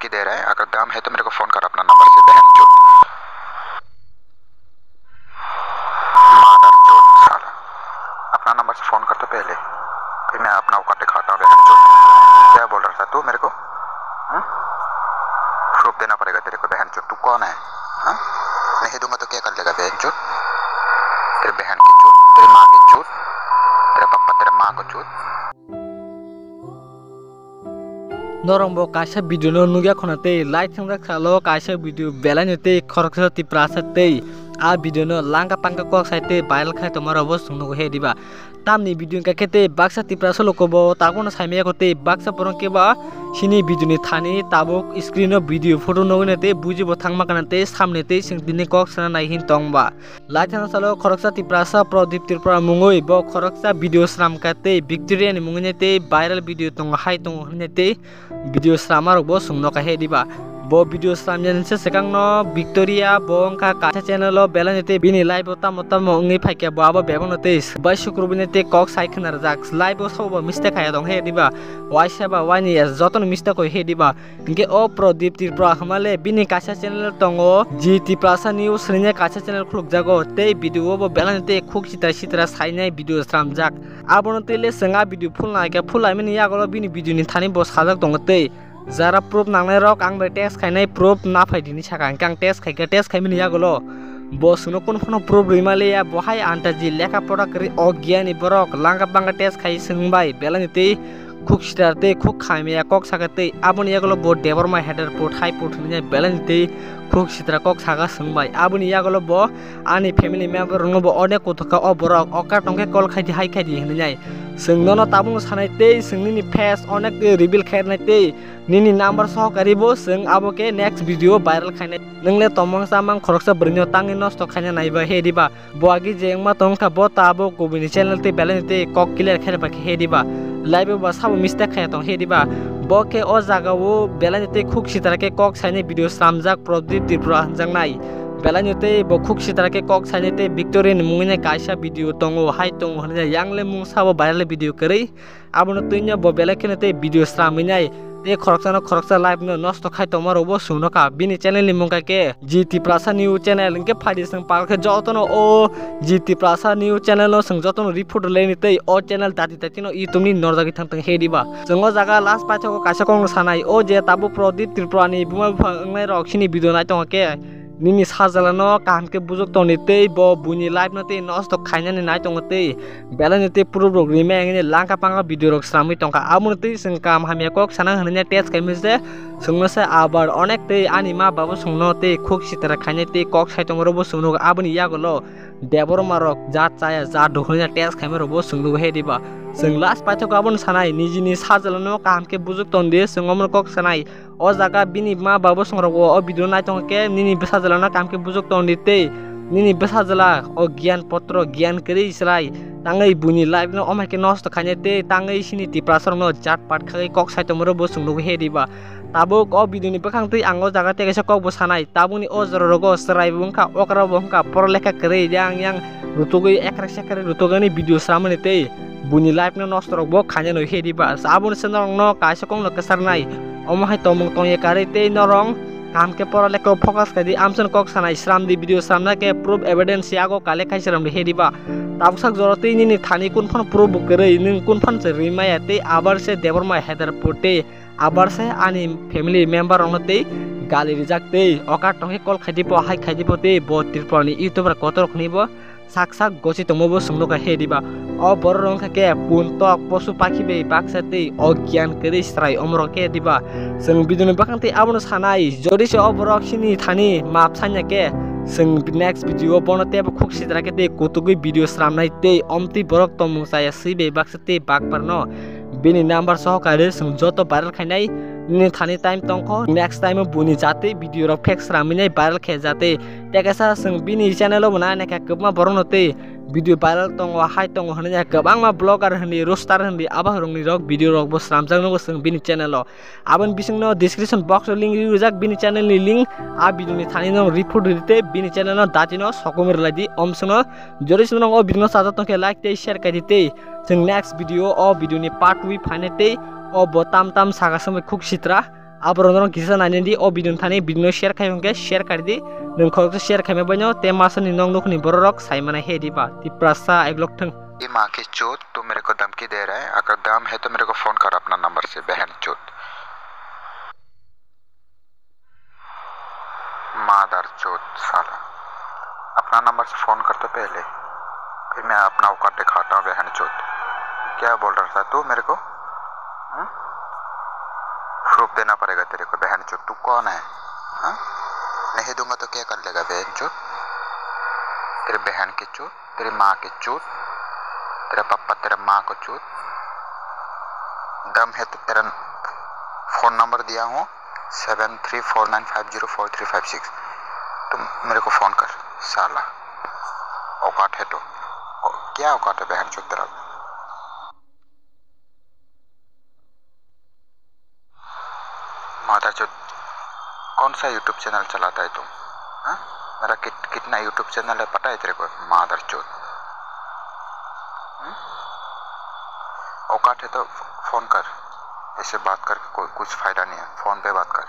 धमकी दे रहा है। अगर दम है तो मेरे को फोन कर अपना नंबर से, बहन चोद साला। अपना नंबर से फोन कर तो पहले, फिर मैं अपना औकात दिखाता हूँ बहन चोद। क्या बोल रहा था तू मेरे को? प्रूफ देना पड़ेगा तेरे को बहन चोद। तू कौन है? नहीं दूंगा तो क्या कर लेगा बहन चोद? तेरे बहन की चोद, तेरी माँ की चोद, तेरे पापा तेरे माँ को चोद। Norong kaisa video no nugia khonate like thangrak khalo kaisa video belanete khoroksa tiprasate a video no langa pangka kok saite viral khai tomar obos sungno he diba tamni video ka kete baksa tipraso lokobo tagono saime kote baksa porongke ba sini video ni thani tabok screen no video photo no nete bujibo thangma kanate samnete singdine kok sana nai hin tongba like thang salo khoroksa tiprasa prodip tirpra mungoi bo khoroksa video sram kate victoria ni mungnete viral video tong hai tong nete video sramar bo sungno ka he diba bo video sram janse sekang no victoria bongka kacha channel lo belanete bini live tam ngi phaikya bo abo bebang note bai sukrubinete kok saikhanar jak live sobo mistake khaya dong he diba waisaba wani joton mistake ko he diba inge o prodip tirpra hamale bini kacha channel tongo gt prasa news rine kacha channel khuluk jago te video bo belanete khuk sitra sainai video sram jak abonote le senga video phulna ka phulai mini yagolo bini video ni thani bo sajak tongote Zara proof nangnai rok ang bai test khainai proof na phaidini saka ang test khaika test khaimini yagolo bo suno kon phono proof rimale ya bohai antaji lekha pora kari ogyani borok langa banga test khai singbai belanite khuk starte khuk khaime ya kok sakate aboni yagolo bo debar ma header port high port ni belanite khuk sitra kok saga singbai aboni yagolo bo ani family member rong bo onek kotoka oborok oka tongke call khaidi hai khaidi hinai singnono tabung sanaite singni face onek reveal khairnaite nini number sohkari bo sing aboke next video viral khainai ningle tomong samang khoroksa brinyo tangi nosto khaina naiba he diba boagi jengma tongka bo tabo kobini channel te belanite kok clear khairba he diba live ba sabo mistake khaya tong he diba boke o jaga wo belanite khuk sitarake kok saine video samjak prodip tirpra jangnai belanite bo khuk sitarake kok sainete victoria ni mungine kaisa video tongo hai tongo hne yangle mung sabo viral video kari abono tuinya bo belakenete video sraminai te khoroksa live no nosto khai tomar obo suno ka bini channel ni mungka ke gt prasa news channel ke phadi sang park jotono o gt prasa news channel no sang jotono report leni tei o channel tati no i tumni norjagi thangtang he diba jongo jaga last pacho ko kaisa kong sanai o je tabu prodip tirprani buma ngai rok sini video nai tong ke nini sajalano kamke bujok tonite bo buni live nate nosto khainani nai tongte belanite puro program ngene langka panga video rok srami tongka amunte sing kam hamya kok sana hne test kaimse sungno se abar onek te anima babu sungno te khuk sitara khainete kok saitongro bo sungno abuni yagolo debor marok ja chaya ja dohnya test kaimero bo sungno he diba sing last pacho kabon sanai nijini sajalano kamke bujok tonde sungomro kok sanai o jaga bini ma babu sungro o video nai tongke nini besajalana kamke bujok tondite nini besajala o gyan potro gyan kri israi tangai buni live no omake nosto khainete tangai sini tiprasar no jat pat khai kok saitomro bo sungno he diba tabuk o video ni bakhang tei ango jaga te kaisa kok bo sanai tabuni o jorogo serai bungka okra bungka porlekha kre yang rutugoi ekra sekre rutugani video samane te buni live no nosto rok bo khanya no he diba sabun senong no kaisa kong no kasarnai omahai tomong tongye kare te norong kamke poraleko focus kadi amson kok sanai sram di video samna ke proof evidence yago kale khai sram he diba tabsak jorote ni thani kun phon proof kare ning kun phon se rimaya te abar se deborma header pote abar se ani family member onte gali rijakte oka tongke call khadipo hai khadipo te bo tirpani youtuber kotor khnibo sak gosi tomobo sungno ka he diba o bor rong ke puntok posu pakhi be baksate o gyan kri strai omro ke diba sing video ni bakante abono sanai jodi se obrok sini thani map sanya ke sing next video bonote khuk sidra ke te kotugui video sramnai te omti borok tomung saya sibe baksate bakparno bini number sohkare sing joto viral khainai ni thani time tongko next time buni jate video rok fake sraminai viral khe jate tekasa sing bini channel bana ne ka kubma boronote video viral tongo hai tongo hne kabang ma blogger hni roster hni aba rongni rok video rok bo sramjang no sing bini channel abon bising no description box link rijak bini channel ni link a video ni thani no report rite bini channel no datino sokomer ladi omsno joris no o video sa tongke like te share ka dite sing next video o video ni part we finete o botam tam saga samai khuk sitra abrondron kisa nani di o bidon thani bidno share khaimke share kardi nung khok share khaime banyo te masani nong nokni borok saimana he diba ti prasa eglok thang ये माँ की चोट तू मेरे को धमकी दे रहा है, अगर दम है तो मेरे को फोन कर अपना नंबर से, बहन चोट मादर चोट साला। अपना नंबर से फोन करते पहले, फिर मैं अपना औकात दिखाता हूँ बहन चोट। क्या बोल रहा था तू मेरे को? प्रूफ देना पड़ेगा तेरे को बहन चोट। तू कौन है? नहीं दूंगा तो क्या कर लेगा बहन चोट? तेरे बहन की चोट, तेरी माँ की चोट, तेरा पापा तेरा माँ को चोट। दम है तो तेरा फोन नंबर दिया हूँ 7349504356, तुम मेरे को फोन कर साला। औकात है तो क्या औकात है बहन चोद तेरा? माता चोद कौन सा यूट्यूब चैनल चलाता है तुम? मेरा कितना यूट्यूब चैनल है पता है तेरे को? मादर चोद। औकात है तो फोन कर, ऐसे बात करके कुछ फायदा नहीं है, फोन पे बात कर।